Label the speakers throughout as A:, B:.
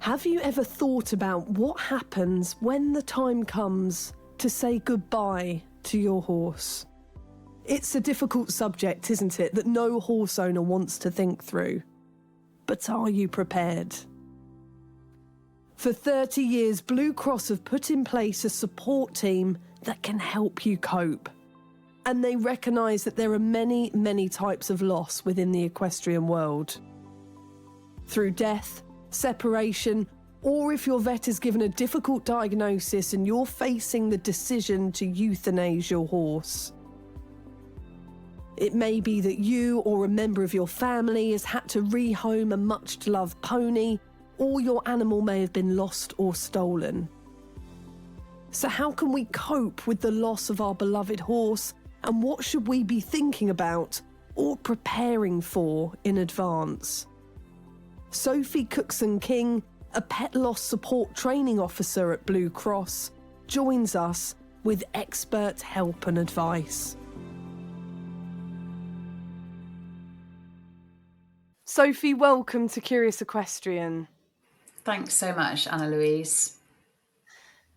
A: Have you ever thought about what happens when the time comes to say goodbye to your horse? It's a difficult subject, isn't it, that no horse owner wants to think through. But are you prepared? For 30 years, Blue Cross have put in place a support team that can help you cope. And they recognise that there are many, many types of loss within the equestrian world. Through death, separation, or if your vet is given a difficult diagnosis and you're facing the decision to euthanize your horse. It may be that you or a member of your family has had to rehome a much-loved pony, or your animal may have been lost or stolen. So how can we cope with the loss of our beloved horse, and what should we be thinking about or preparing for in advance? Sophie Cookson-King, a pet loss support training officer at Blue Cross, joins us with expert help and advice. Sophie, welcome to Curious Equestrian.
B: Thanks so much, Anna Louise.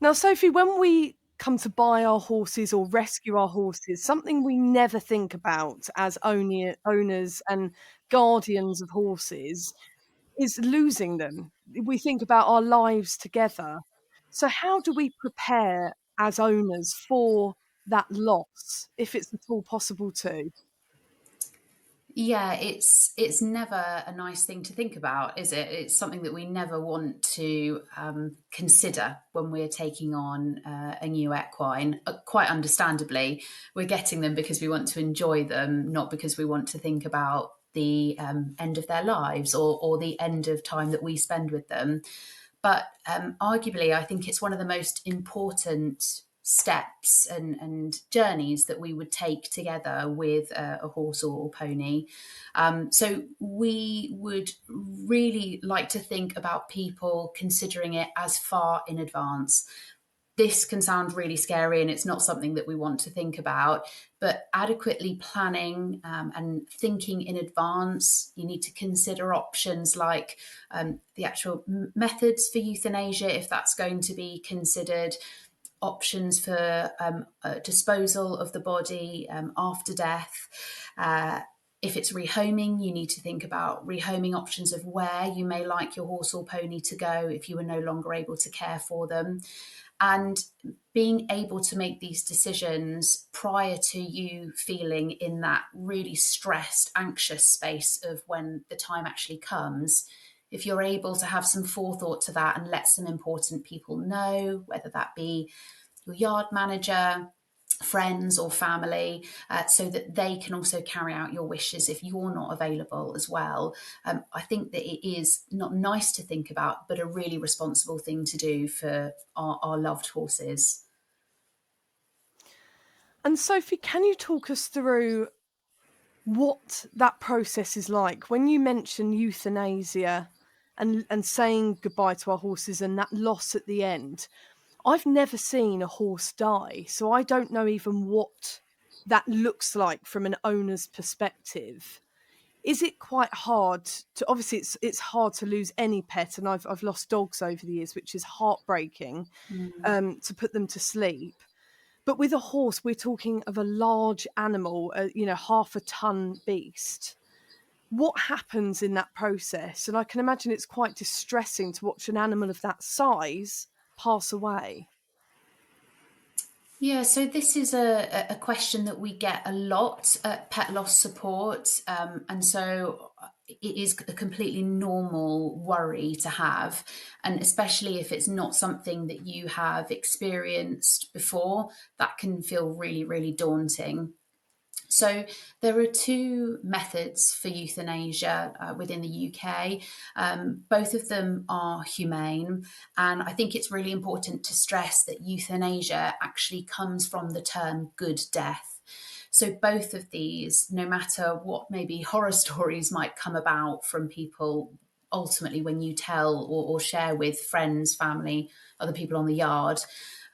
A: Now, Sophie, when we come to buy our horses or rescue our horses, something we never think about as owners and guardians of horses is losing them. We think about our lives together. So how do we prepare as owners for that loss, if it's at all possible to?
B: Yeah, it's never a nice thing to think about, is it? It's something that we never want to consider when we're taking on a new equine. Quite understandably, we're getting them because we want to enjoy them, not because we want to think about the end of their lives or the end of time that we spend with them. But arguably, I think it's one of the most important steps and journeys that we would take together with a horse or pony. So we would really like to think about people considering it as far in advance. This can sound really scary and it's not something that we want to think about, but adequately planning and thinking in advance, you need to consider options like the actual methods for euthanasia, if that's going to be considered, options for disposal of the body after death. If it's rehoming, you need to think about rehoming options of where you may like your horse or pony to go if you are no longer able to care for them. And being able to make these decisions prior to you feeling in that really stressed, anxious space of when the time actually comes. If you're able to have some forethought to that and let some important people know, whether that be your yard manager, friends or family, so that they can also carry out your wishes if you're not available as well. I think that it is not nice to think about, but a really responsible thing to do for our loved horses.
A: And Sophie, can you talk us through what that process is like? When you mention euthanasia and saying goodbye to our horses and that loss at the end, I've never seen a horse die, so I don't know even what that looks like from an owner's perspective. Is it quite hard to, obviously it's hard to lose any pet, and I've lost dogs over the years, which is heartbreaking, to put them to sleep. But with a horse, we're talking of a large animal, half a ton beast. What happens in that process? And I can imagine it's quite distressing to watch an animal of that size pass away.
B: Yeah, so this is a question that we get a lot at Pet Loss Support. And so it is a completely normal worry to have. And especially if it's not something that you have experienced before, that can feel really, really daunting. So there are two methods for euthanasia within the UK. Both of them are humane. And I think it's really important to stress that euthanasia actually comes from the term good death. So both of these, no matter what maybe horror stories might come about from people, ultimately when you tell or share with friends, family, other people on the yard,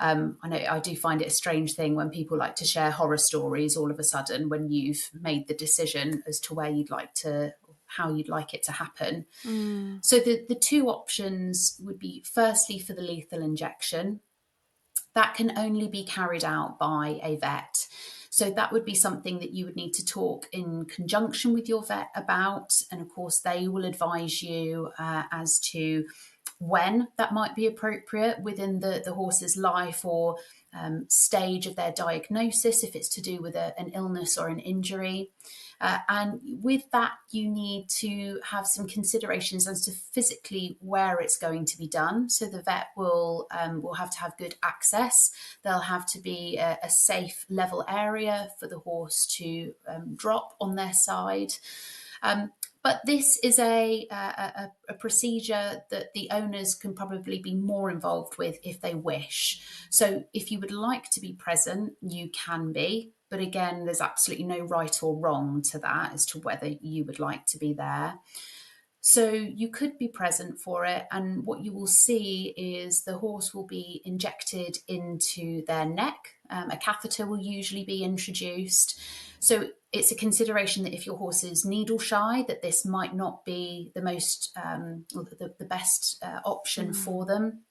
B: I know I do find it a strange thing when people like to share horror stories all of a sudden when you've made the decision as to where you'd like to, how you'd like it to happen.
A: Mm.
B: So the two options would be, firstly, for the lethal injection. That can only be carried out by a vet. So that would be something that you would need to talk in conjunction with your vet about. And of course, they will advise you as to when that might be appropriate within the horse's life or stage of their diagnosis, if it's to do with an illness or an injury. And with that, you need to have some considerations as to physically where it's going to be done. So the vet will have to have good access. There'll have to be a safe level area for the horse to drop on their side. But this is a procedure that the owners can probably be more involved with if they wish. So if you would like to be present, you can be. But again, there's absolutely no right or wrong to that as to whether you would like to be there. So you could be present for it, and what you will see is the horse will be injected into their neck. A catheter will usually be introduced. So it's a consideration that if your horse is needle shy, that this might not be the most or the best option for them.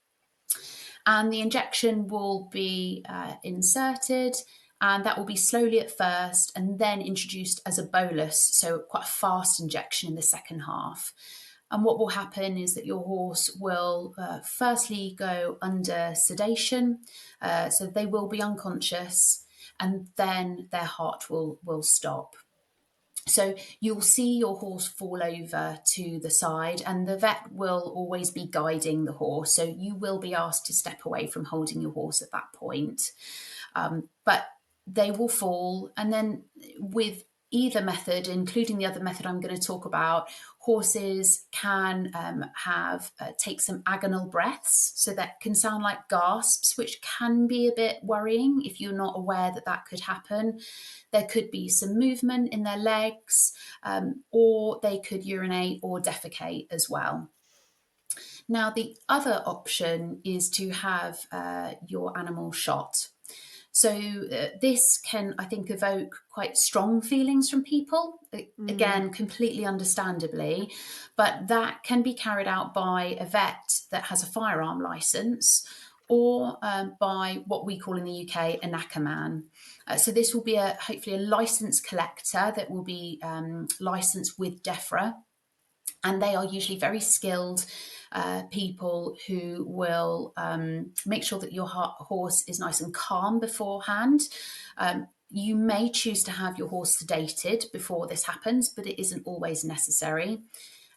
B: And the injection will be inserted, and that will be slowly at first and then introduced as a bolus, so quite a fast injection in the second half. And what will happen is that your horse will firstly go under sedation, so they will be unconscious, and then their heart will stop. So you'll see your horse fall over to the side, and the vet will always be guiding the horse. So you will be asked to step away from holding your horse at that point. But they will fall. And then with either method, including the other method I'm going to talk about, horses can take some agonal breaths. So that can sound like gasps, which can be a bit worrying if you're not aware that that could happen. There could be some movement in their legs, or they could urinate or defecate as well. Now, the other option is to have your animal shot. So this can, I think, evoke quite strong feelings from people, again, completely understandably, but that can be carried out by a vet that has a firearm license, or by what we call in the UK a knackerman. So this will be hopefully a licensed collector that will be licensed with DEFRA, and they are usually very skilled people who will make sure that your horse is nice and calm beforehand. You may choose to have your horse sedated before this happens, but it isn't always necessary.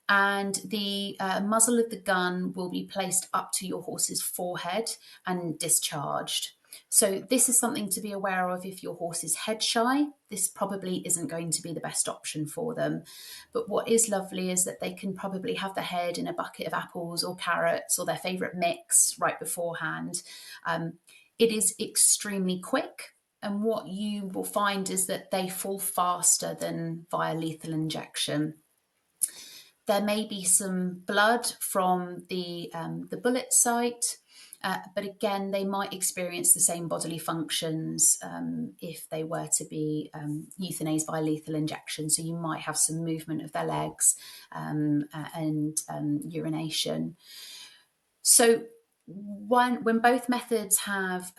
B: And the muzzle of the gun will be placed up to your horse's forehead and discharged. So this is something to be aware of if your horse is head shy. This probably isn't going to be the best option for them. But what is lovely is that they can probably have the head in a bucket of apples or carrots or their favourite mix right beforehand. It is extremely quick. And what you will find is that they fall faster than via lethal injection. There may be some blood from the bullet site, but again, they might experience the same bodily functions if they were to be euthanized by lethal injection. So you might have some movement of their legs and urination. So when both methods have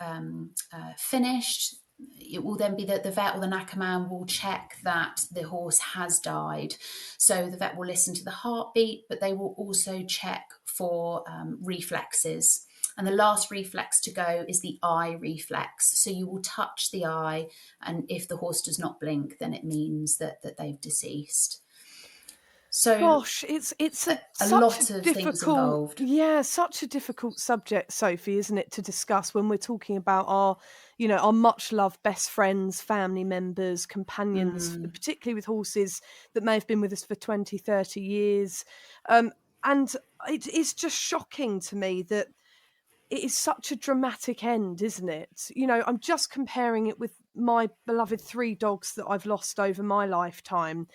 B: finished, it will then be that the vet or the knackerman will check that the horse has died. So the vet will listen to the heartbeat, but they will also check for reflexes. And the last reflex to go is the eye reflex. So you will touch the eye, and if the horse does not blink, then it means that they've deceased. So
A: Gosh, it's
B: a
A: such
B: lot
A: a
B: of things
A: difficult,
B: involved.
A: yeah, such a difficult subject, Sophie, isn't it, to discuss when we're talking about our much loved best friends, family members, companions, particularly with horses that may have been with us for 20, 30 years. And it's just shocking to me that it is such a dramatic end, isn't it? I'm just comparing it with my beloved 3 dogs that I've lost over my lifetime.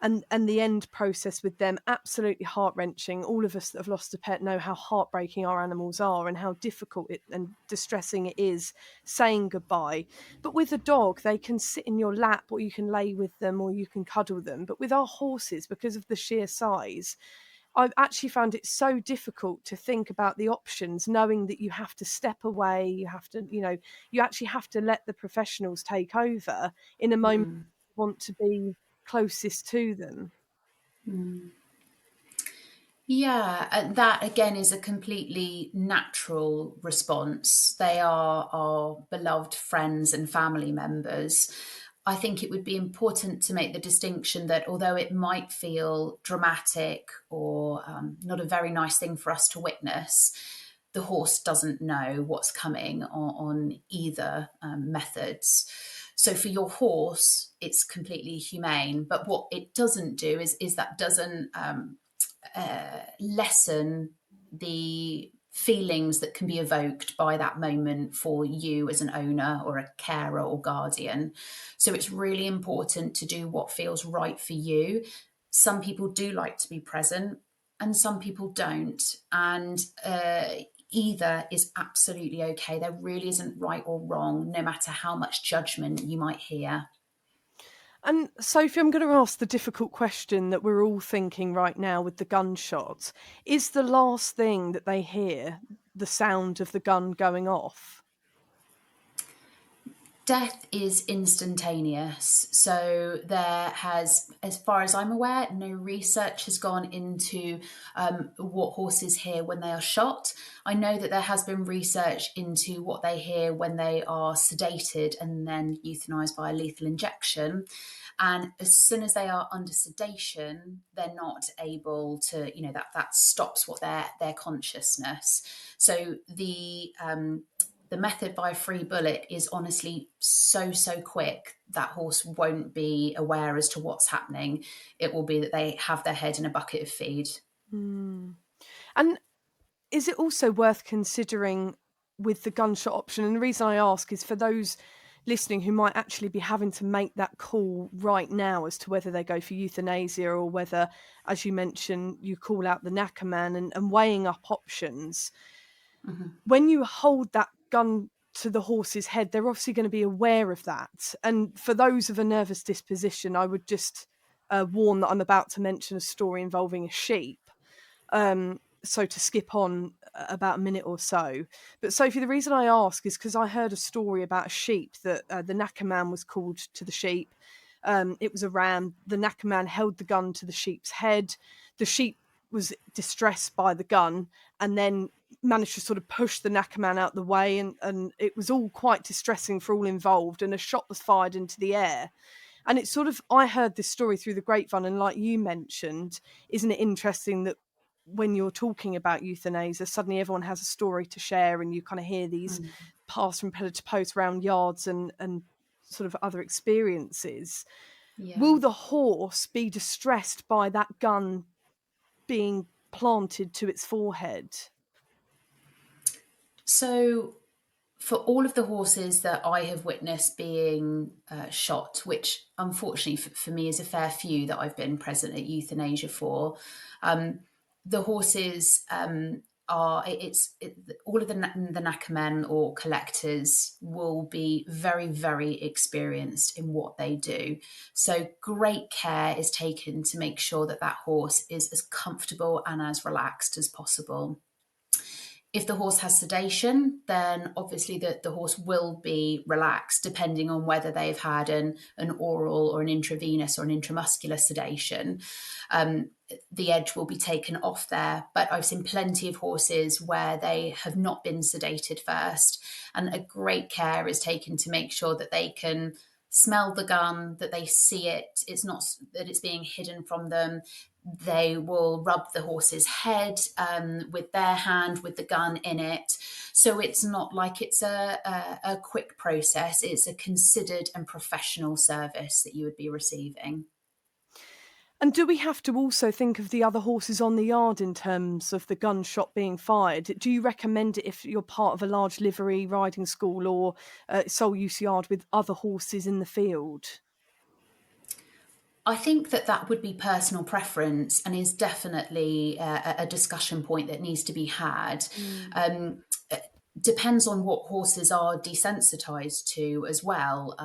A: and the end process with them, absolutely heart-wrenching. All of us that have lost a pet know how heartbreaking our animals are and how difficult it and distressing it is saying goodbye. But with a dog, they can sit in your lap, or you can lay with them, or you can cuddle them. But with our horses, because of the sheer size, I've actually found it so difficult to think about the options, knowing that you have to step away, you have to, you actually have to let the professionals take over in a moment you want to be closest to them.
B: Yeah, that again is a completely natural response. They are our beloved friends and family members. I think it would be important to make the distinction that although it might feel dramatic or not a very nice thing for us to witness, the horse doesn't know what's coming on either methods. So for your horse, it's completely humane. But what it doesn't do is that doesn't lessen the feelings that can be evoked by that moment for you as an owner or a carer or guardian. So it's really important to do what feels right for you. Some people do like to be present and some people don't. And either is absolutely okay. There really isn't right or wrong, no matter how much judgment you might hear.
A: And Sophie, I'm going to ask the difficult question that we're all thinking right now with the gunshot. Is the last thing that they hear the sound of the gun going off?
B: Death is instantaneous. So there has, as far as I'm aware, no research has gone into what horses hear when they are shot. I know that there has been research into what they hear when they are sedated and then euthanized by a lethal injection. And as soon as they are under sedation, they're not able to, that stops what their consciousness. So the method by a free bullet is honestly so quick that horse won't be aware as to what's happening. It will be that they have their head in a bucket of feed.
A: And is it also worth considering with the gunshot option? And the reason I ask is for those listening who might actually be having to make that call right now as to whether they go for euthanasia or whether, as you mentioned, you call out the knacker man and weighing up options. When you hold that gun to the horse's head, they're obviously going to be aware of that. And for those of a nervous disposition, I would just warn that I'm about to mention a story involving a sheep. So to skip on about a minute or so. But Sophie, the reason I ask is because I heard a story about a sheep that the knacker man was called to the sheep. It was a ram. The knacker man held the gun to the sheep's head. The sheep was distressed by the gun and then managed to sort of push the knacker man out the way. And it was all quite distressing for all involved. And a shot was fired into the air. And it's sort of, I heard this story through the grapevine, and like you mentioned, isn't it interesting that when you're talking about euthanasia, suddenly everyone has a story to share, and you kind of hear these pass from pillar to post around yards and sort of other experiences.
B: Yeah.
A: Will the horse be distressed by that gun being planted to its forehead?
B: So for all of the horses that I have witnessed being shot, which unfortunately for me is a fair few that I've been present at euthanasia for, the horses all of the knacker men or collectors will be very, very experienced in what they do. So great care is taken to make sure that that horse is as comfortable and as relaxed as possible. If the horse has sedation, then obviously the horse will be relaxed, depending on whether they've had an oral or an intravenous or an intramuscular sedation. The edge will be taken off there. But I've seen plenty of horses where they have not been sedated first, and a great care is taken to make sure that they can smell the gun, that they see it, it's not that it's being hidden from them. They will rub the horse's head with their hand with the gun in it. So it's not like it's a quick process. It's a considered and professional service that you would be receiving.
A: And do we have to also think of the other horses on the yard in terms of the gunshot being fired? Do you recommend it if you're part of a large livery riding school or sole use yard with other horses in the field?
B: I think that that would be personal preference and is definitely a discussion point that needs to be had.
A: Mm.
B: Um, Depends on what horses are desensitized to as well.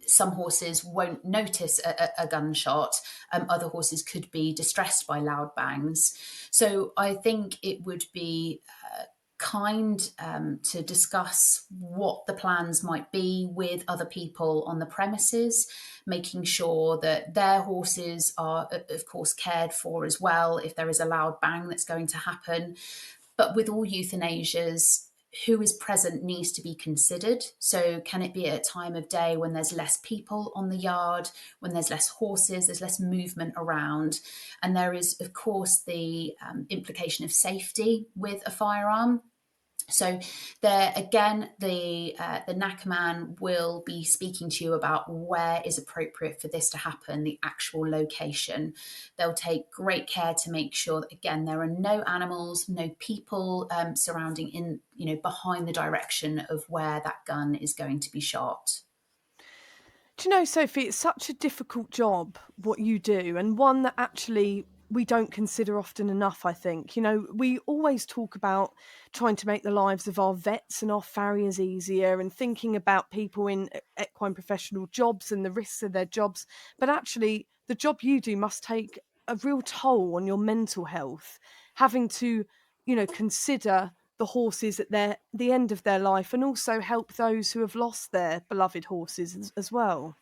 B: Some horses won't notice a gunshot. Other horses could be distressed by loud bangs. So I think it would be kind to discuss what the plans might be with other people on the premises, making sure that their horses are, of course, cared for as well if there is a loud bang that's going to happen. But with all euthanasias, who is present needs to be considered. So, can it be at a time of day when there's less people on the yard, when there's less horses, there's less movement around? And there is, of course, the implication of safety with a firearm. So there again, the NACMAN will be speaking to you about where is appropriate for this to happen, the actual location. They'll take great care to make sure that again there are no animals, no people surrounding in behind the direction of where that gun is going to be shot.
A: Do you know, Sophie, it's such a difficult job, what you do, and one that actually we don't consider often enough, I think. You know, we always talk about trying to make the lives of our vets and our farriers easier and thinking about people in equine professional jobs and the risks of their jobs. But actually, the job you do must take a real toll on your mental health, having to, consider the horses at the end of their life and also help those who have lost their beloved horses as well.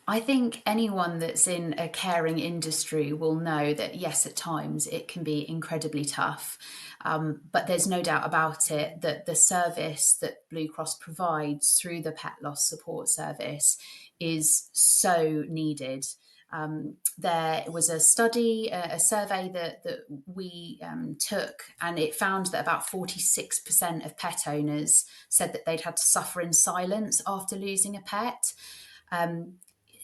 B: I think anyone that's in a caring industry will know that, yes, at times it can be incredibly tough. But there's no doubt about it that the service that Blue Cross provides through the Pet Loss Support Service is so needed. There was a study, a survey that we took, and it found that about 46% of pet owners said that they'd had to suffer in silence after losing a pet. Um,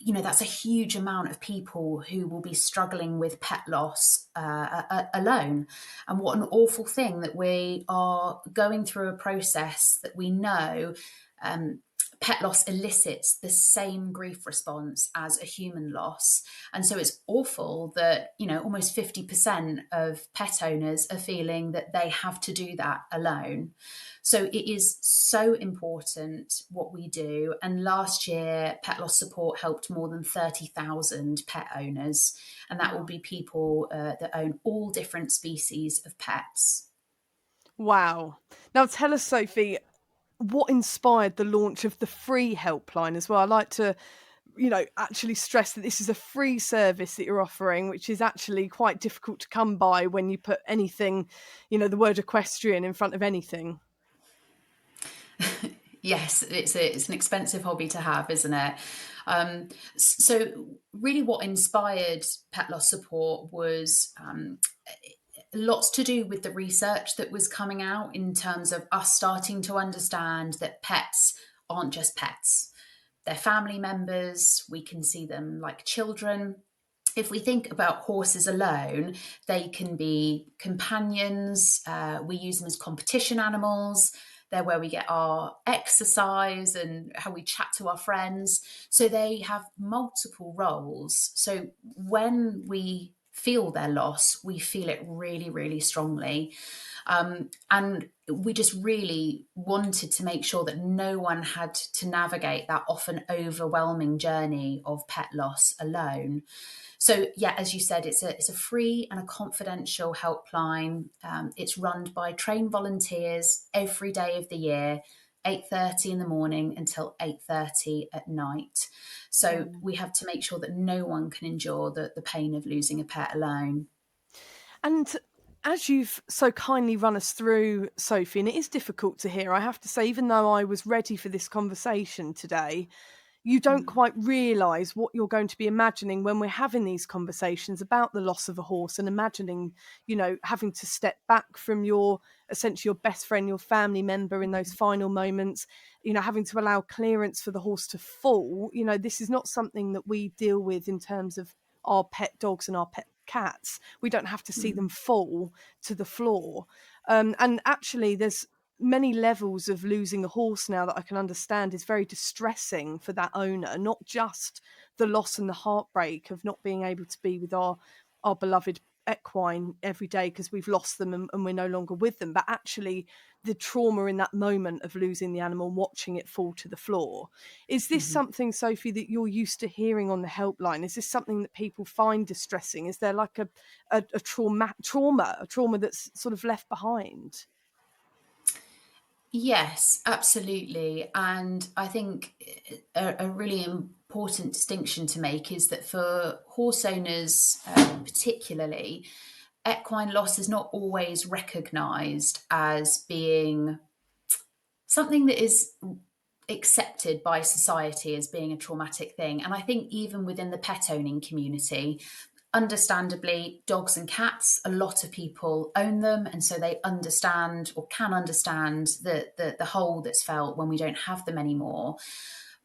B: that's a huge amount of people who will be struggling with pet loss alone. And what an awful thing that we are going through a process that we know um, pet loss elicits the same grief response as a human loss. And so it's awful that, almost 50% of pet owners are feeling that they have to do that alone. So it is so important what we do. And last year, Pet Loss Support helped more than 30,000 pet owners. And that will
A: Wow.
B: be people that own all different species of pets.
A: Wow. Now tell us, Sophie, what inspired the launch of the free helpline as well? I like to, actually stress that this is a free service that you're offering, which is actually quite difficult to come by when you put anything, the word equestrian in front of anything.
B: Yes, it's an expensive hobby to have, isn't it? So really what inspired Pet Loss Support was lots to do with the research that was coming out in terms of us starting to understand that pets aren't just pets. They're family members. We can see them like children. If we think about horses alone, they can be companions. We use them as competition animals. They're where we get our exercise and how we chat to our friends. So they have multiple roles. So when we feel their loss, we feel it really, really strongly. And we just really wanted to make sure that no one had to navigate that often overwhelming journey of pet loss alone. So yeah, as you said, it's a free and a confidential helpline. It's run by trained volunteers every day of the year, 8:30 in the morning until 8:30 at night. So
A: Mm.
B: we have to make sure that no one can endure the pain of losing a pet alone.
A: And as you've so kindly run us through, Sophie, and it is difficult to hear, I have to say, even though I was ready for this conversation today, you don't
B: Mm.
A: quite realise what you're going to be imagining when we're having these conversations about the loss of a horse and imagining, having to step back from your essentially your best friend, your family member in those final moments, having to allow clearance for the horse to fall. This is not something that we deal with in terms of our pet dogs and our pet cats. We don't have to see them
B: Mm.
A: fall to the floor. And actually, there's many levels of losing a horse now that I can understand is very distressing for that owner, not just the loss and the heartbreak of not being able to be with our beloved equine every day because we've lost them and we're no longer with them, but actually the trauma in that moment of losing the animal and watching it fall to the floor. Is this
B: Mhm.
A: something, Sophie, that you're used to hearing on the helpline? Is this something that people find distressing? Is there like a trauma that's sort of left behind?
B: Yes, absolutely. And I think a really important distinction to make is that for horse owners, particularly, equine loss is not always recognised as being something that is accepted by society as being a traumatic thing. And I think even within the pet owning community, understandably, dogs and cats, a lot of people own them, and so they understand or can understand the hole that's felt when we don't have them anymore.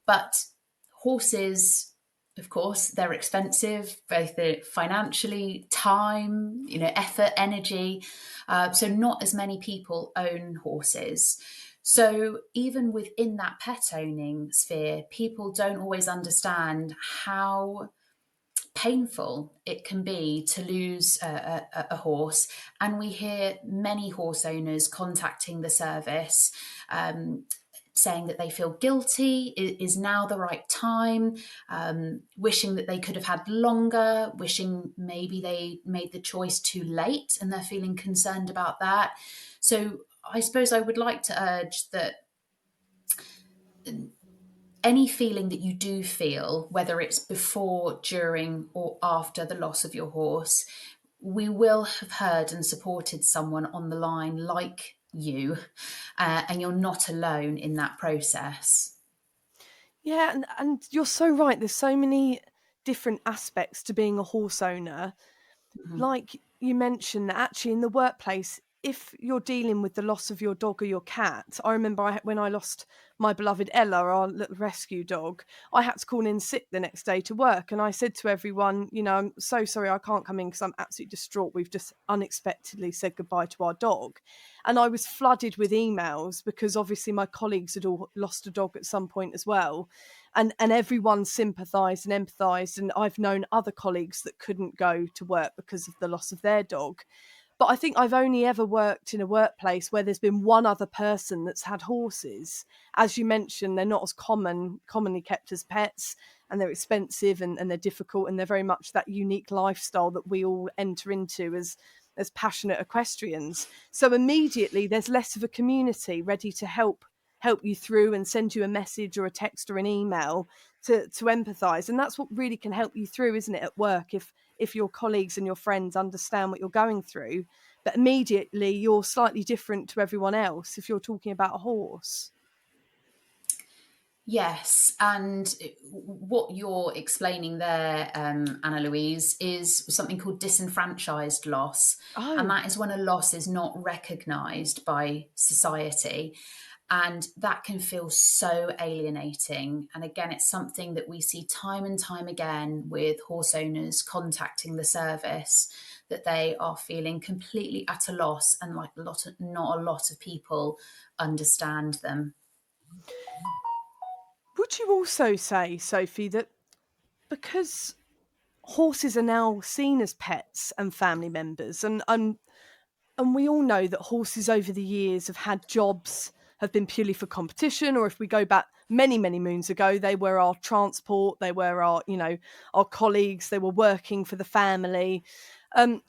B: But horses, of course, they're expensive, both financially, time, effort, energy. So not as many people own horses. So even within that pet owning sphere, people don't always understand how painful it can be to lose a horse. And we hear many horse owners contacting the service, saying that they feel guilty. Is now the right time? Wishing that they could have had longer, wishing maybe they made the choice too late, and they're feeling concerned about that. So I suppose I would like to urge that any feeling that you do feel, whether it's before, during, or after the loss of your horse, we will have heard and supported someone on the line like you, and you're not alone in that process.
A: Yeah, and you're so right. There's so many different aspects to being a horse owner.
B: Mhm.
A: Like you mentioned, that actually in the workplace, if you're dealing with the loss of your dog or your cat, I remember when I lost my beloved Ella, our little rescue dog, I had to call in sick the next day to work. And I said to everyone, I'm so sorry I can't come in because I'm absolutely distraught. We've just unexpectedly said goodbye to our dog. And I was flooded with emails because obviously my colleagues had all lost a dog at some point as well. And everyone sympathised and empathised. And I've known other colleagues that couldn't go to work because of the loss of their dog. But I think I've only ever worked in a workplace where there's been one other person that's had horses. As you mentioned, they're not as commonly kept as pets, and they're expensive and they're difficult, and they're very much that unique lifestyle that we all enter into as passionate equestrians. So immediately there's less of a community ready to help you through and send you a message or a text or an email to empathize. And that's what really can help you through, isn't it, at work, if your colleagues and your friends understand what you're going through. But immediately you're slightly different to everyone else if you're talking about a horse.
B: Yes, and what you're explaining there, Anna Louise, is something called disenfranchised loss. And
A: Oh,
B: that is when a loss is not recognised by society. And that can feel so alienating. And again, it's something that we see time and time again with horse owners contacting the service, that they are feeling completely at a loss, and like not a lot of people understand them.
A: would you also say, Sophie, that because horses are now seen as pets and family members, and we all know that horses over the years have had jobs, have been purely for competition, or if we go back many, many moons ago, they were our transport, they were our colleagues, they were working for the family.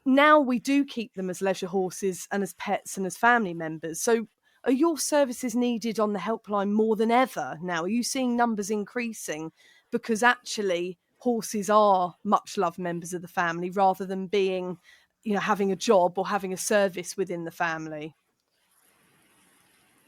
A: Now we do keep them as leisure horses and as pets and as family members. So are your services needed on the helpline more than ever now? Are you seeing numbers increasing because actually horses are much loved members of the family rather than being, having a job or having a service within the family?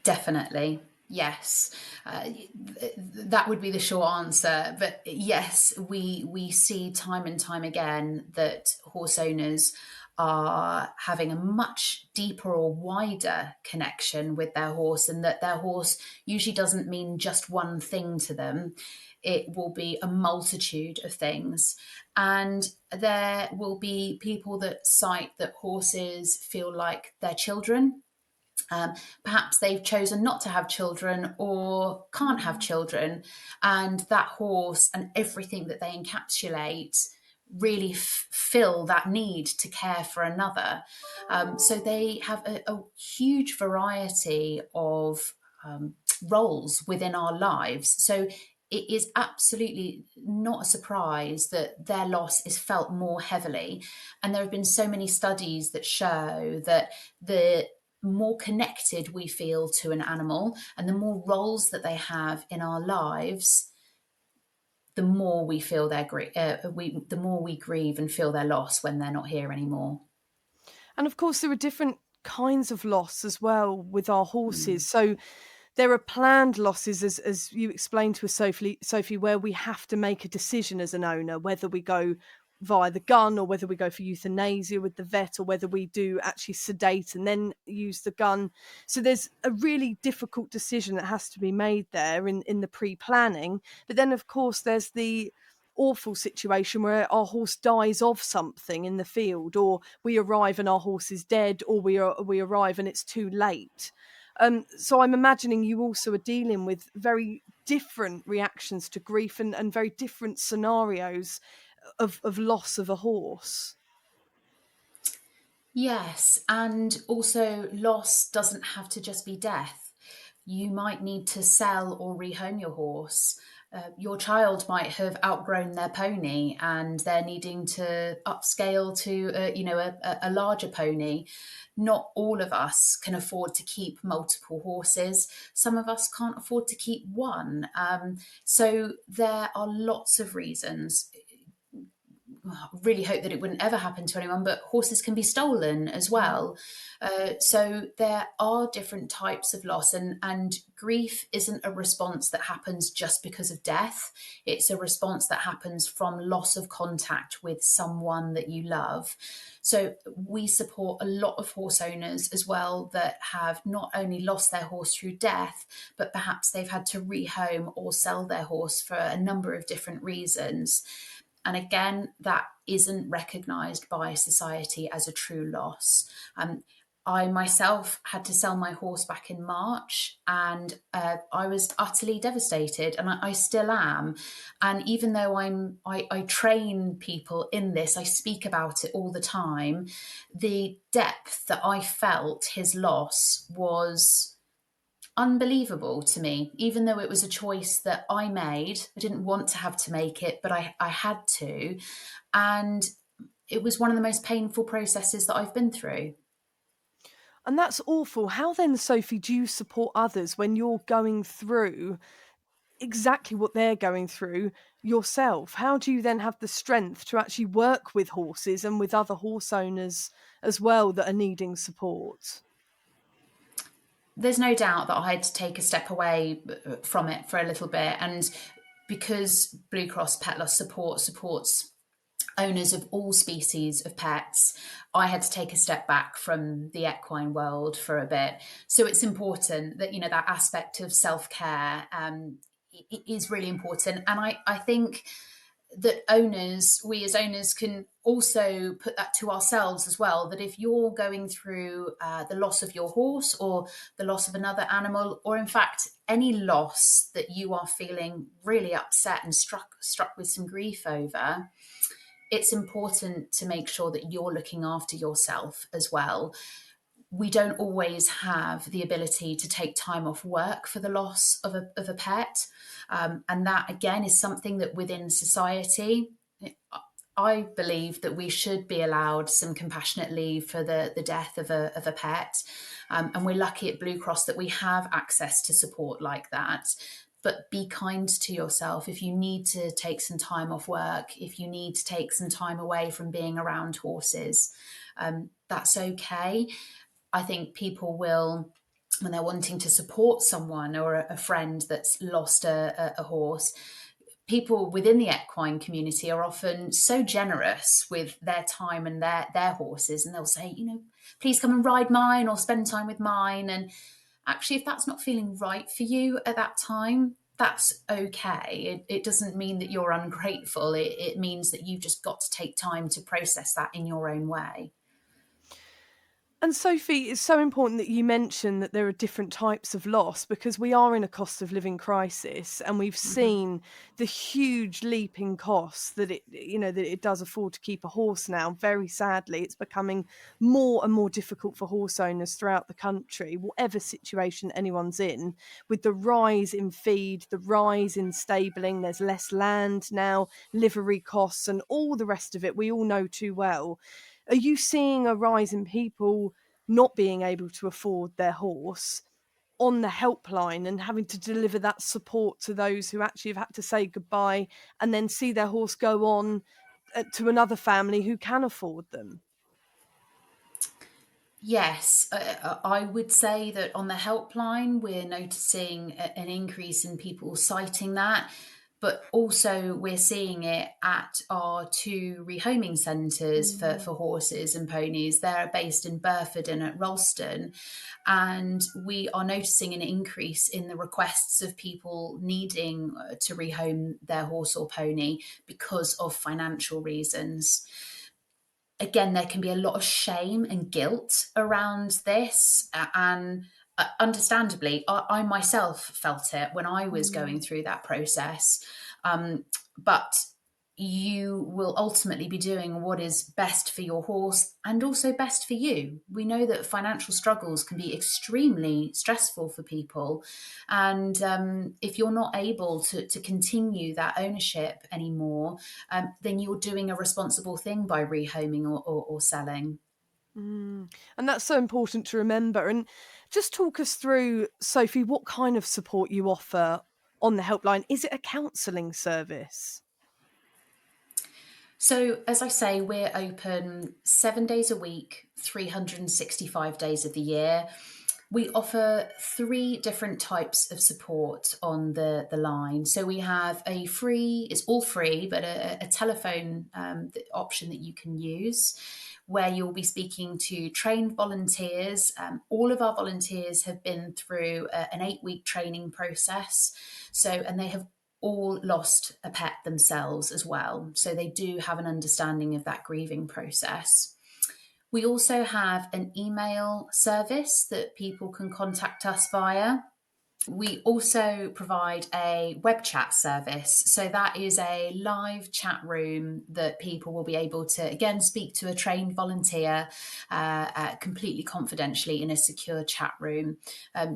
B: Definitely. Yes. That would be the short answer. But yes, we see time and time again that horse owners are having a much deeper or wider connection with their horse, and that their horse usually doesn't mean just one thing to them. It will be a multitude of things. And there will be people that cite that horses feel like their children, Perhaps they've chosen not to have children or can't have children, and that horse and everything that they encapsulate really fill that need to care for another. So they have a huge variety of roles within our lives. So it is absolutely not a surprise that their loss is felt more heavily. And there have been so many studies that show that the more connected we feel to an animal and the more roles that they have in our lives, the more we feel the more we grieve and feel their loss when they're not here anymore.
A: And of course, there are different kinds of loss as well with our
B: Mm.
A: horses. So there are planned losses, as you explained to us, Sophie, where we have to make a decision as an owner whether we go via the gun or whether we go for euthanasia with the vet or whether we do actually sedate and then use the gun. So there's a really difficult decision that has to be made there in the pre-planning. But then, of course, there's the awful situation where our horse dies of something in the field, or we arrive and our horse is dead, or we arrive and it's too late. So I'm imagining you also are dealing with very different reactions to grief and very different scenarios of loss of a horse.
B: Yes, and also loss doesn't have to just be death. You might need to sell or rehome your horse. Your child might have outgrown their pony and they're needing to upscale to a larger pony. Not all of us can afford to keep multiple horses. Some of us can't afford to keep one. So there are lots of reasons. Really hope that it wouldn't ever happen to anyone, but horses can be stolen as well. So there are different types of loss, and grief isn't a response that happens just because of death. It's a response that happens from loss of contact with someone that you love. So we support a lot of horse owners as well that have not only lost their horse through death, but perhaps they've had to rehome or sell their horse for a number of different reasons. And again, that isn't recognised by society as a true loss. I myself had to sell my horse back in March, and I was utterly devastated, and I still am. And even though I train people in this, I speak about it all the time. The depth that I felt his loss was unbelievable to me, even though it was a choice that I made. I didn't want to have to make it, but I had to. And it was one of the most painful processes that I've been through.
A: And that's awful. How then, Sophie, do you support others when you're going through exactly what they're going through yourself? How do you then have the strength to actually work with horses and with other horse owners as well that are needing support?
B: There's no doubt that I had to take a step away from it for a little bit. And because Blue Cross Pet Loss Support supports owners of all species of pets, I had to take a step back from the equine world for a bit. So it's important that, that aspect of self-care is really important. And I think that we as owners can also put that to ourselves as well, that if you're going through the loss of your horse or the loss of another animal, or in fact any loss that you are feeling really upset and struck with some grief over, it's important to make sure that you're looking after yourself as well. We don't always have the ability to take time off work for the loss of a pet. And that, again, is something that within society, I believe that we should be allowed some compassionate leave for the death of a pet. And we're lucky at Blue Cross that we have access to support like that. But be kind to yourself. If you need to take some time off work, if you need to take some time away from being around horses, that's okay. I think people will, when they're wanting to support someone or a friend that's lost a horse, people within the equine community are often so generous with their time and their horses, and they'll say, please come and ride mine or spend time with mine. And actually, if that's not feeling right for you at that time, that's okay. It doesn't mean that you're ungrateful. It means that you've just got to take time to process that in your own way.
A: And Sophie, it's so important that you mention that there are different types of loss because we are in a cost of living crisis and we've
B: Hmm.
A: seen the huge leap in costs that it does afford to keep a horse now. Very sadly, it's becoming more and more difficult for horse owners throughout the country, whatever situation anyone's in, with the rise in feed, the rise in stabling, there's less land now, livery costs and all the rest of it we all know too well. Are you seeing a rise in people not being able to afford their horse on the helpline and having to deliver that support to those who actually have had to say goodbye and then see their horse go on to another family who can afford them?
B: Yes, I would say that on the helpline, we're noticing an increase in people citing that, but also we're seeing it at our two rehoming centres
A: Mm.
B: for horses and ponies. They're based in Burford and at Ralston, and we are noticing an increase in the requests of people needing to rehome their horse or pony because of financial reasons. Again, there can be a lot of shame and guilt around this. And understandably, I myself felt it when I was
A: Mm.
B: going through that process. But you will ultimately be doing what is best for your horse and also best for you. We know that financial struggles can be extremely stressful for people. And if you're not able to continue that ownership anymore, then you're doing a responsible thing by rehoming or selling.
A: Mm. And that's so important to remember. And just talk us through, Sophie, what kind of support you offer on the helpline. Is it a counselling service?
B: So, as I say, we're open 7 days a week, 365 days of the year. We offer three different types of support on the line. So we have a free, it's all free, but a telephone option that you can use where you'll be speaking to trained volunteers. All of our volunteers have been through an 8 week training process. So, and they have all lost a pet themselves as well. So they do have an understanding of that grieving process. We also have an email service that people can contact us via. We also provide a web chat service. So that is a live chat room that people will be able to, again, speak to a trained volunteer completely confidentially in a secure chat room.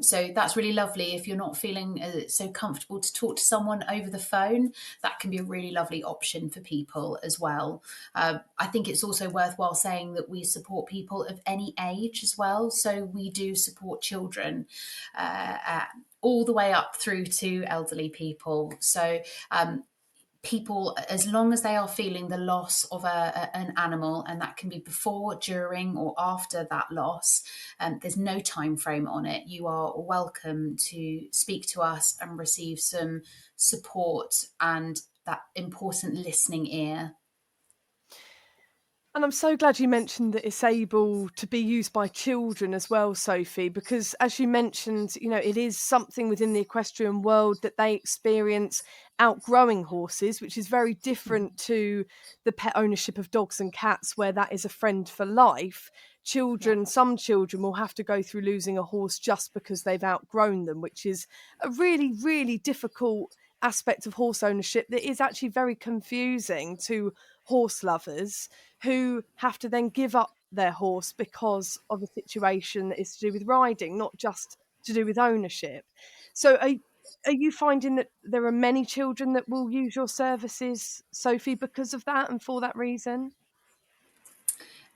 B: So that's really lovely. If you're not feeling so comfortable to talk to someone over the phone, that can be a really lovely option for people as well. I think it's also worthwhile saying that we support people of any age as well. So we do support children all the way up through to elderly people. So people, as long as they are feeling the loss of an animal, and that can be before, during, or after that loss, there's no time frame on it. You are welcome to speak to us and receive some support and that important listening ear.
A: And I'm so glad you mentioned that it's able to be used by children as well, Sophie, because as you mentioned, it is something within the equestrian world that they experience outgrowing horses, which is very different to the pet ownership of dogs and cats, where that is a friend for life.
B: Yeah.
A: Some children will have to go through losing a horse just because they've outgrown them, which is a really, really difficult aspect of horse ownership that is actually very confusing to horse lovers who have to then give up their horse because of a situation that is to do with riding, not just to do with ownership. So are you finding that there are many children that will use your services, Sophie, because of that and for that reason?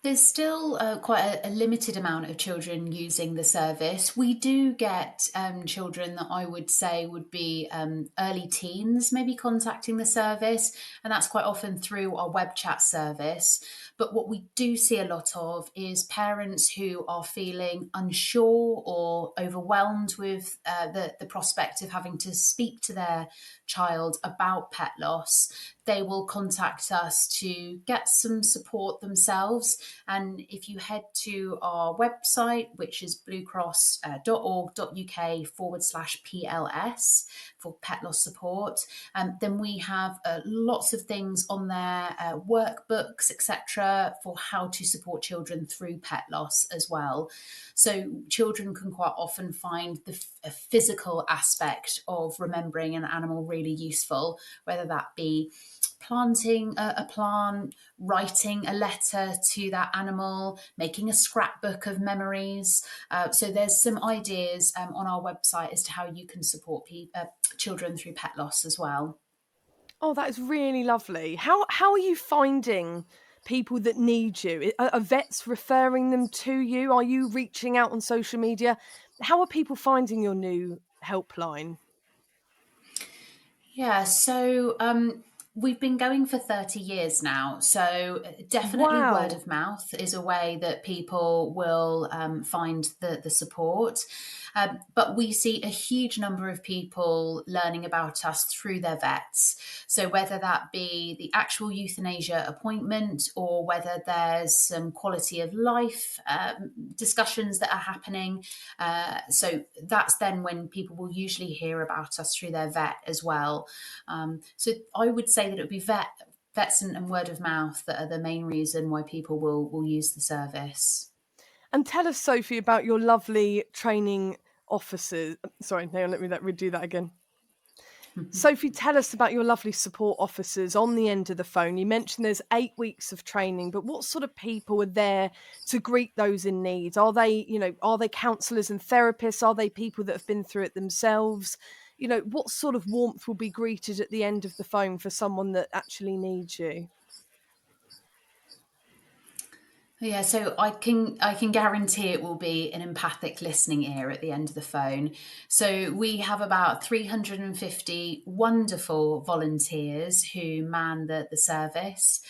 B: There's still quite a limited amount of children using the service. We do get children that I would say would be early teens, maybe contacting the service, and that's quite often through our web chat service. But what we do see a lot of is parents who are feeling unsure or overwhelmed with the prospect of having to speak to their child about pet loss. They will contact us to get some support themselves. And if you head to our website, which is bluecross.org.uk/PLS for pet loss support, then we have lots of things on there, workbooks, etc., literature for how to support children through pet loss as well. So children can quite often find the physical aspect of remembering an animal really useful, whether that be planting a plant, writing a letter to that animal, making a scrapbook of memories. So there's some ideas on our website as to how you can support children through pet loss as well.
A: Oh, that is really lovely. How are you finding people that need you? Are vets referring them to you? Are you reaching out on social media? How are people finding your new helpline?
B: Yeah, so we've been going for 30 years now. So definitely word
A: Wow.
B: of mouth is a way that people will find the support. But we see a huge number of people learning about us through their vets. So whether that be the actual euthanasia appointment or whether there's some quality of life discussions that are happening. So that's then when people will usually hear about us through their vet as well. So I would say that it would be vets and word of mouth that are the main reason why people will use the service.
A: And tell us, Sophie, about your lovely training officers. Sorry, hang on, let me redo that again. Sophie, tell us about your lovely support officers on the end of the phone. You mentioned there's 8 weeks of training, but what sort of people are there to greet those in need? Are they counsellors and therapists? Are they people that have been through it themselves? What sort of warmth will be greeted at the end of the phone for someone that actually needs you?
B: Yeah, so I can guarantee it will be an empathic listening ear at the end of the phone. So we have about 350 wonderful volunteers who man the service.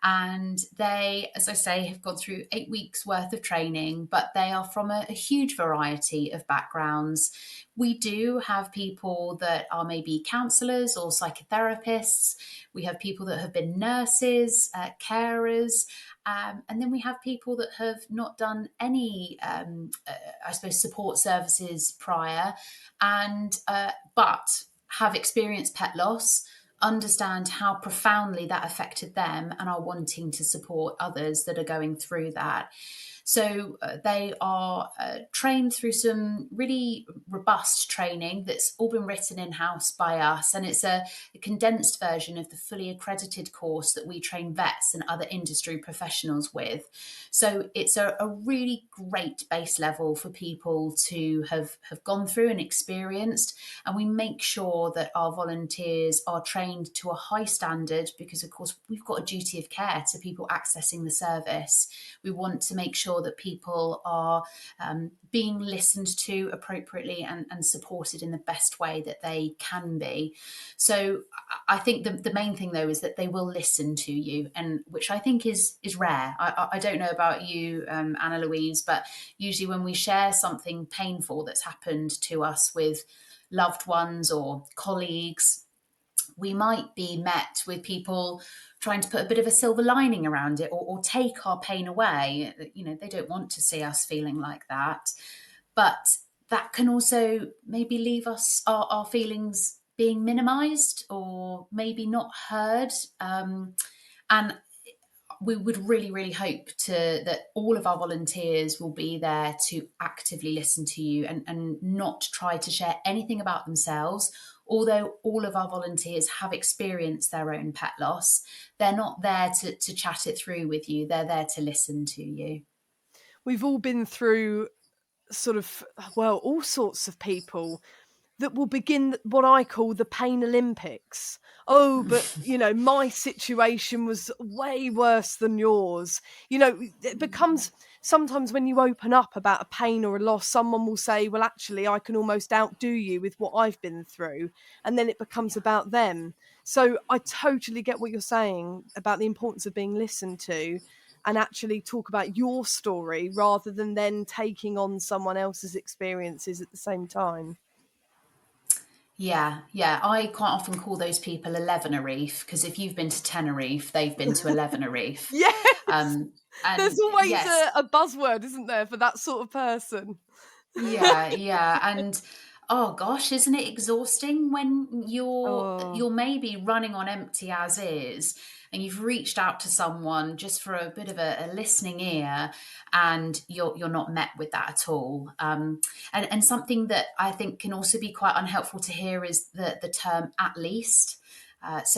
B: And they, as I say, have gone through 8 weeks worth of training, but they are from a huge variety of backgrounds. We do have people that are maybe counsellors or psychotherapists. We have people that have been nurses, carers, and then we have people that have not done any, I suppose, support services prior, and but have experienced pet loss, understand how profoundly that affected them, and are wanting to support others that are going through that. So they are trained through some really robust training that's all been written in house by us. And it's a condensed version of the fully accredited course that we train vets and other industry professionals with. So it's a really great base level for people to have gone through and experienced. And we make sure that our volunteers are trained to a high standard because, of course, we've got a duty of care to people accessing the service. We want to make sure that people are being listened to appropriately and supported in the best way that they can be. So I think the main thing, though, is that they will listen to you, and which I think is rare. I don't know about you, Anna Louise, but usually when we share something painful that's happened to us with loved ones or colleagues, we might be met with people trying to put a bit of a silver lining around it, or take our pain away. They don't want to see us feeling like that. But that can also maybe leave us our feelings being minimized or maybe not heard. And we would really, really hope that all of our volunteers will be there to actively listen to you and not try to share anything about themselves. Although all of our volunteers have experienced their own pet loss, they're not there to chat it through with you. They're there to listen to you.
A: We've all been through all sorts of people that will begin what I call the pain Olympics. Oh, but my situation was way worse than yours. It becomes sometimes when you open up about a pain or a loss, someone will say, well, actually, I can almost outdo you with what I've been through. And then it becomes
B: Yeah.
A: about them. So I totally get what you're saying about the importance of being listened to and actually talk about your story rather than then taking on someone else's experiences at the same time.
B: Yeah, yeah. I quite often call those people 11 a reef because if you've been to Tenerife, they've been to 11 a reef.
A: Yes!
B: Um,
A: There's
B: and
A: always
B: yes,
A: a buzzword, isn't there, for that sort of person?
B: yeah, yeah. And oh gosh, isn't it exhausting when you're
A: Oh,
B: you're maybe running on empty as is, and you've reached out to someone just for a bit of a listening ear, and you're not met with that at all. And something that I think can also be quite unhelpful to hear is the term "at least." That's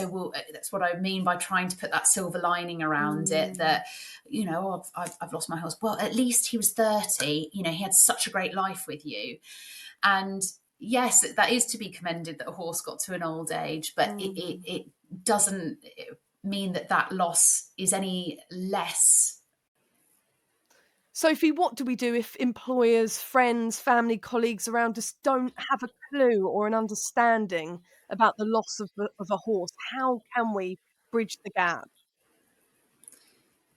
B: what I mean by trying to put that silver lining around it. That, I've lost my horse. Well, at least he was 30. He had such a great life with you. And yes, that is to be commended that a horse got to an old age, but it doesn't mean that loss is any less.
A: Sophie, what do we do if employers, friends, family, colleagues around us don't have a clue or an understanding about the loss of a horse? How can we bridge the gap?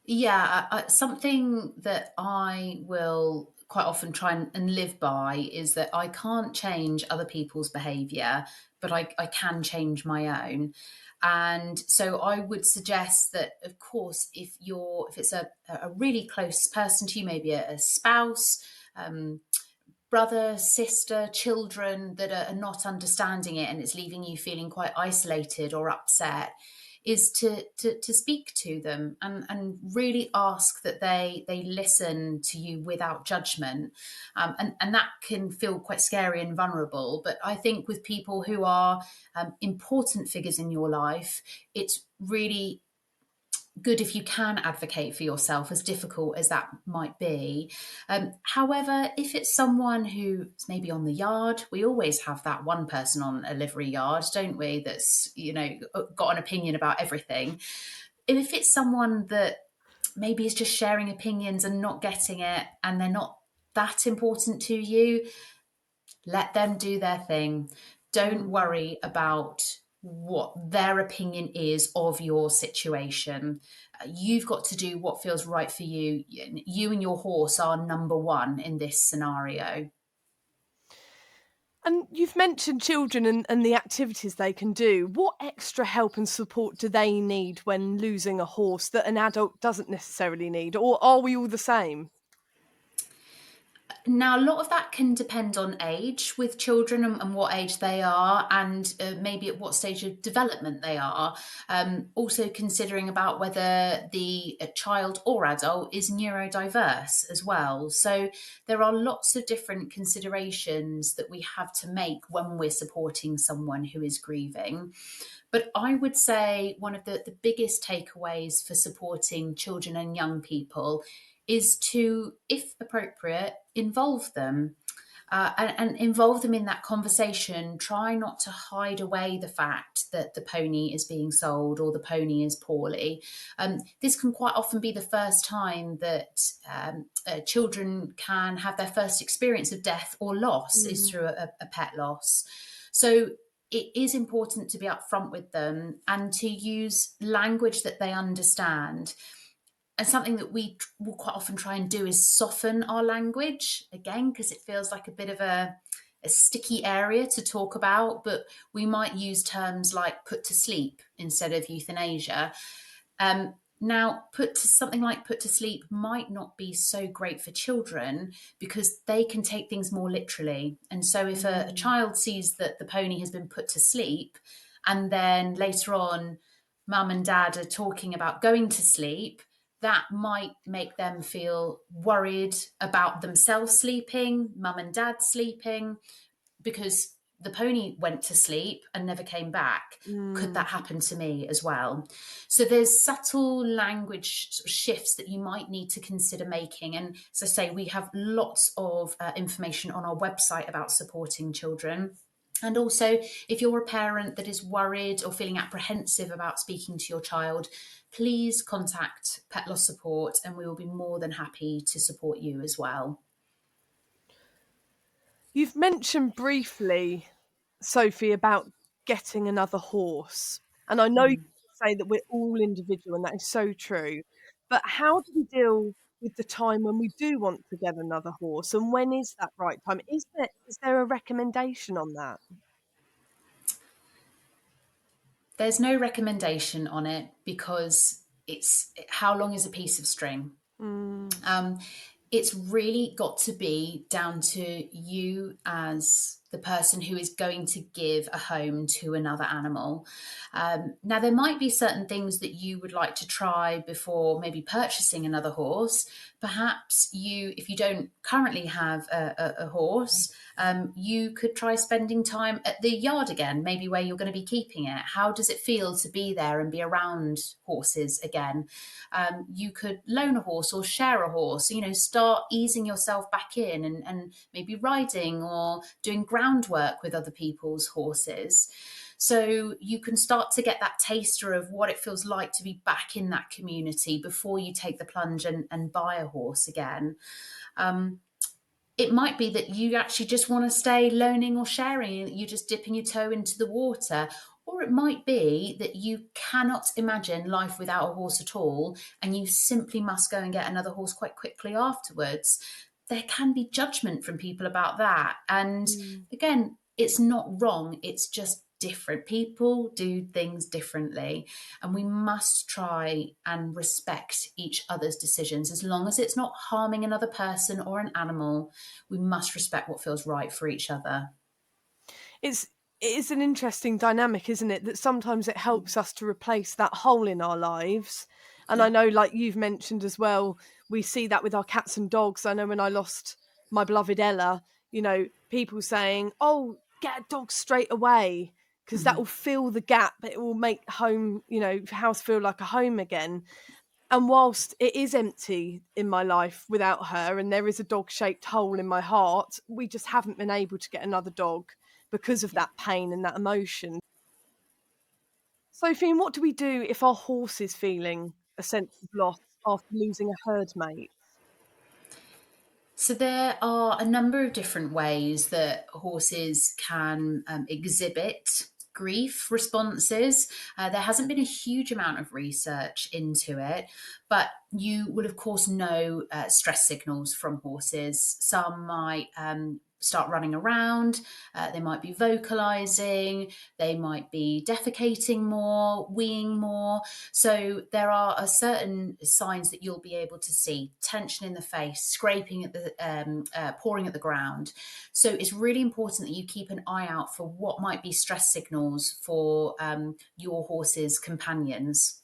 B: Yeah, something that I will quite often try and live by is that I can't change other people's behaviour, but I can change my own. And so I would suggest that, of course, if it's a really close person to you, maybe a spouse, brother, sister, children that are not understanding it, and it's leaving you feeling quite isolated or upset, is to speak to them and really ask that they listen to you without judgment. And that can feel quite scary and vulnerable. But I think with people who are important figures in your life, it's really good if you can advocate for yourself, as difficult as that might be. However, if it's someone who's maybe on the yard, we always have that one person on a livery yard, don't we? That's, got an opinion about everything. If it's someone that maybe is just sharing opinions and not getting it, and they're not that important to you, let them do their thing. Don't worry about what their opinion is of your situation. You've got to do what feels right for you. You and your horse are number one in this scenario.
A: And you've mentioned children and the activities they can do. What extra help and support do they need when losing a horse that an adult doesn't necessarily need? Or are we all the same?
B: Now, a lot of that can depend on age with children, and what age they are, and maybe at what stage of development they are. Also, considering about whether the child or adult is neurodiverse as well. So, there are lots of different considerations that we have to make when we're supporting someone who is grieving. But I would say one of the biggest takeaways for supporting children and young people is to, if appropriate, involve them. And involve them in that conversation. Try not to hide away the fact that the pony is being sold or the pony is poorly. This can quite often be the first time that children can have their first experience of death or loss is through a pet loss. So it is important to be upfront with them and to use language that they understand. And something that we will quite often try and do is soften our language, again, because it feels like a bit of a sticky area to talk about. But we might use terms like put to sleep instead of euthanasia. Now, something like put to sleep might not be so great for children because they can take things more literally. And so if a child sees that the pony has been put to sleep, and then later on, mum and dad are talking about going to sleep, that might make them feel worried about themselves sleeping, mum and dad sleeping, because the pony went to sleep and never came back. Could that happen to me as well? So there's subtle language shifts that you might need to consider making. And as I say, we have lots of information on our website about supporting children. And also, if you're a parent that is worried or feeling apprehensive about speaking to your child, please contact Pet Loss Support and we will be more than happy to support you as well.
A: You've mentioned briefly, Sophie, about getting another horse. And I know you say that we're all individual, and that is so true. But how do we deal with the time when we do want to get another horse? And when is that right time? Is there a recommendation on that?
B: There's no recommendation on it because it's how long is a piece of string?
A: Mm,
B: It's really got to be down to you as the person who is going to give a home to another animal. Now, there might be certain things that you would like to try before maybe purchasing another horse. Perhaps if you don't currently have a horse, you could try spending time at the yard again, maybe where you're going to be keeping it. How does it feel to be there and be around horses again? You could loan a horse or share a horse, start easing yourself back in and maybe riding or doing groundwork with other people's horses. So you can start to get that taster of what it feels like to be back in that community before you take the plunge and buy a horse again. It might be that you actually just want to stay loaning or sharing, and you're just dipping your toe into the water. Or it might be that you cannot imagine life without a horse at all, and you simply must go and get another horse quite quickly afterwards. There can be judgment from people about that. And again, it's not wrong, it's just different. People do things differently, and we must try and respect each other's decisions. As long as it's not harming another person or an animal, we must respect what feels right for each other.
A: It is an interesting dynamic, isn't it? That sometimes it helps us to replace that hole in our lives. And I
B: Yeah.
A: know, like you've mentioned as well, we see that with our cats and dogs. I know when I lost my beloved Ella, people saying, "Oh, get a dog straight away, because that will fill the gap. It will make home, house feel like a home again." And whilst it is empty in my life without her, and there is a dog-shaped hole in my heart, we just haven't been able to get another dog because of
B: Yeah.
A: that pain and that emotion. Sophie, what do we do if our horse is feeling a sense of loss after losing a herd mate?
B: So there are a number of different ways that horses can exhibit grief responses. There hasn't been a huge amount of research into it, but you will, of course, know stress signals from horses. Some might start running around, they might be vocalizing, they might be defecating more, weeing more. So there are certain signs that you'll be able to see: tension in the face, scraping at the, pawing at the ground. So it's really important that you keep an eye out for what might be stress signals for your horse's companions.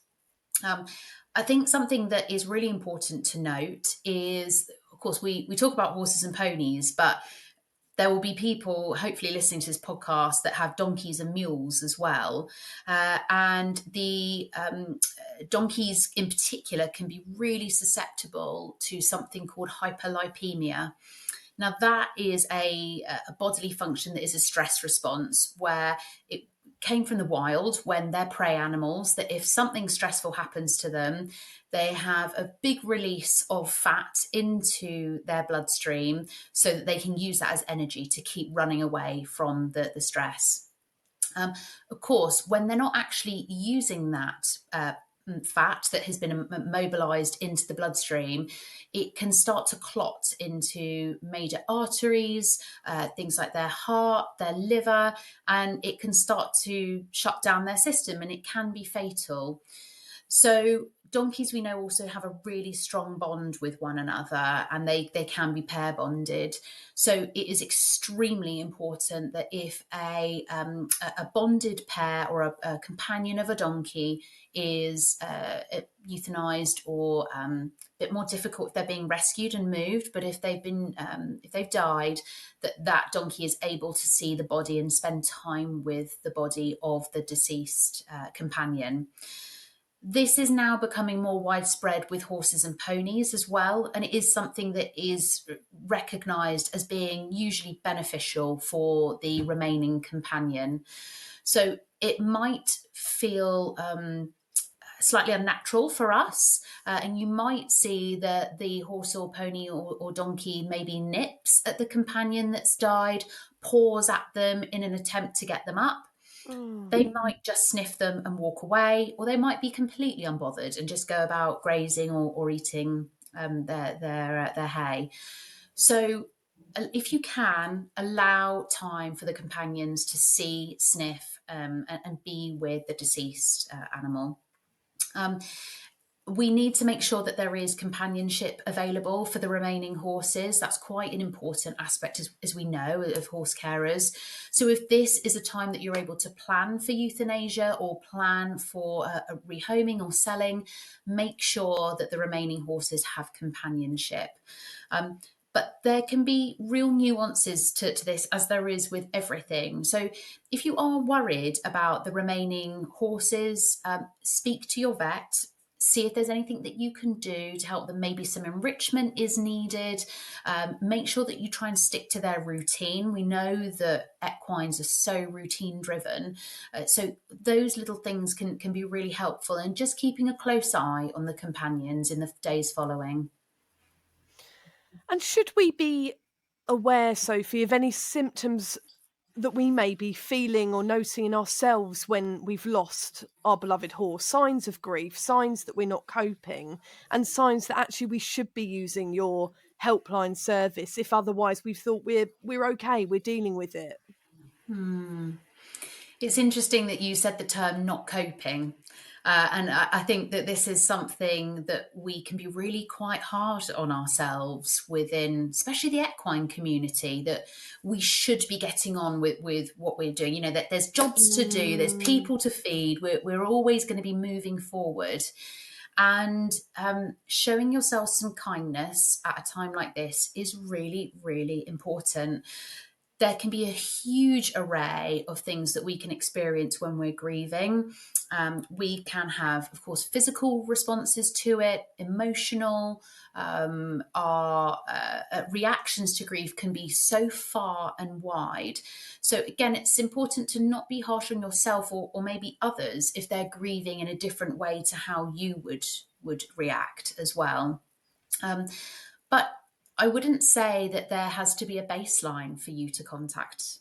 B: I think something that is really important to note is, of course, we talk about horses and ponies, but there will be people hopefully listening to this podcast that have donkeys and mules as well. And the donkeys in particular can be really susceptible to something called hyperlipemia. Now, that is a bodily function that is a stress response where it came from the wild when they're prey animals, that if something stressful happens to them, they have a big release of fat into their bloodstream so that they can use that as energy to keep running away from the stress. Of course, when they're not actually using that fat that has been mobilized into the bloodstream, it can start to clot into major arteries, things like their heart, their liver, and it can start to shut down their system, and it can be fatal. So donkeys, we know, also have a really strong bond with one another, and they can be pair bonded. So it is extremely important that if a bonded pair or a companion of a donkey is euthanized, or a bit more difficult if they're being rescued and moved, but if they've died, that donkey is able to see the body and spend time with the body of the deceased companion. This is now becoming more widespread with horses and ponies as well, and it is something that is recognised as being usually beneficial for the remaining companion. So it might feel slightly unnatural for us, and you might see that the horse or pony or donkey maybe nips at the companion that's died, paws at them in an attempt to get them up. They might just sniff them and walk away, or they might be completely unbothered and just go about grazing or eating their hay. So, if you can, allow time for the companions to see, sniff, and be with the deceased animal. Um, We need to make sure that there is companionship available for the remaining horses. That's quite an important aspect, as we know, of horse carers. So if this is a time that you're able to plan for euthanasia or plan for a rehoming or selling, make sure that the remaining horses have companionship. But there can be real nuances to this, as there is with everything. So if you are worried about the remaining horses, speak to your vet. See if there's anything that you can do to help them. Maybe some enrichment is needed. Make sure that you try and stick to their routine. We know that equines are so routine driven. So those little things can be really helpful. And just keeping a close eye on the companions in the days following.
A: And should we be aware, Sophie, of any symptoms that we may be feeling or noticing in ourselves when we've lost our beloved horse? Signs of grief, signs that we're not coping, and signs that actually we should be using your helpline service if otherwise we've thought we're okay, we're dealing with it.
B: It's interesting that you said the term "not coping." And I think that this is something that we can be really quite hard on ourselves within, especially the equine community, that we should be getting on with what we're doing. You know, that there's jobs to do, there's people to feed, we're always going to be moving forward. And showing yourself some kindness at a time like this is really, really important. There can be a huge array of things that we can experience when we're grieving. We can have, of course, physical responses to it, emotional. Our reactions to grief can be so far and wide. So again, it's important to not be harsh on yourself or maybe others if they're grieving in a different way to how you would react as well. But I wouldn't say that there has to be a baseline for you to contact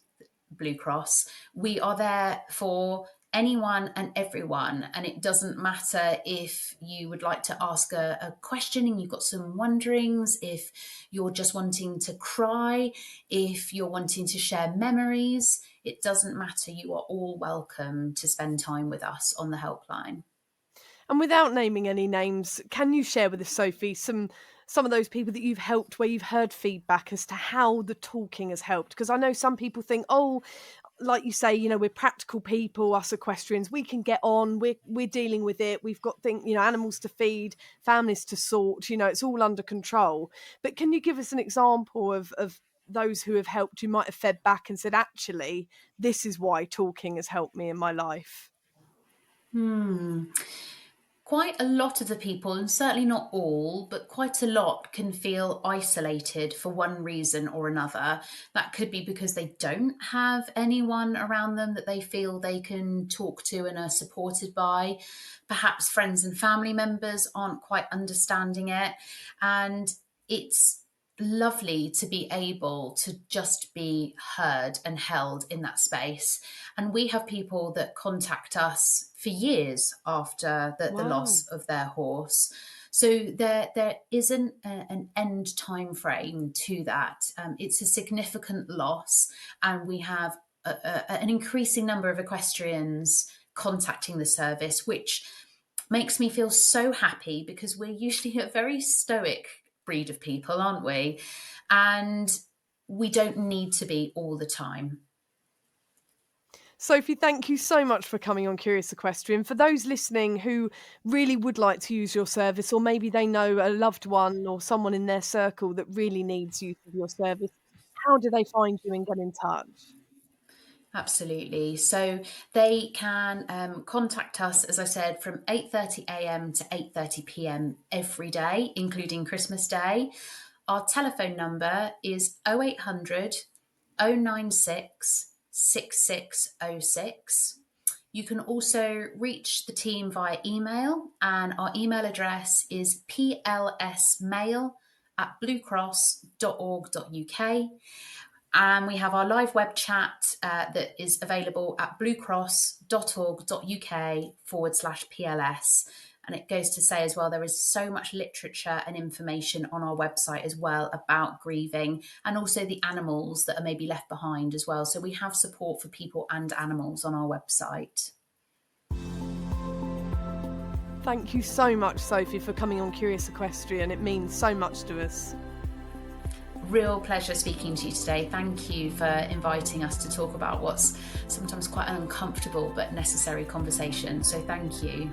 B: Blue Cross. We are there for anyone and everyone, and it doesn't matter if you would like to ask a question and you've got some wonderings, if you're just wanting to cry, if you're wanting to share memories. It doesn't matter. You are all welcome to spend time with us on the helpline.
A: And without naming any names, can you share with us, Sophie, some of those people that you've helped where you've heard feedback as to how the talking has helped? Because I know some people think, oh, like you say, you know, we're practical people, us equestrians, we can get on, we're dealing with it, we've got things, you know, animals to feed, families to sort, you know, it's all under control. But can you give us an example of those who have helped, who might have fed back and said, actually, this is why talking has helped me in my life?
B: Quite a lot of the people, and certainly not all, but quite a lot can feel isolated for one reason or another. That could be because they don't have anyone around them that they feel they can talk to and are supported by. Perhaps friends and family members aren't quite understanding it. And it's lovely to be able to just be heard and held in that space. And we have people that contact us for years after the
A: Wow.
B: loss of their horse. So there isn't an end time frame to that. It's a significant loss, and we have an increasing number of equestrians contacting the service, which makes me feel so happy because we're usually a very stoic breed of people, aren't we? And we don't need to be all the time.
A: Sophie, thank you so much for coming on Curious Equestrian. For those listening who really would like to use your service, or maybe they know a loved one or someone in their circle that really needs use of your service, how do they find you and get in touch?
B: Absolutely. So they can contact us, as I said, from 8:30 a.m. to 8:30 p.m. every day, including Christmas Day. Our telephone number is 0800 096 6606. You can also reach the team via email, and our email address is plsmail@bluecross.org.uk. And we have our live web chat that is available at bluecross.org.uk/PLS. And it goes to say as well, there is so much literature and information on our website as well about grieving, and also the animals that are maybe left behind as well. So we have support for people and animals on our website.
A: Thank you so much, Sophie, for coming on Curious Equestrian. It means so much to us.
B: Real pleasure speaking to you today. Thank you for inviting us to talk about what's sometimes quite an uncomfortable but necessary conversation. So thank you.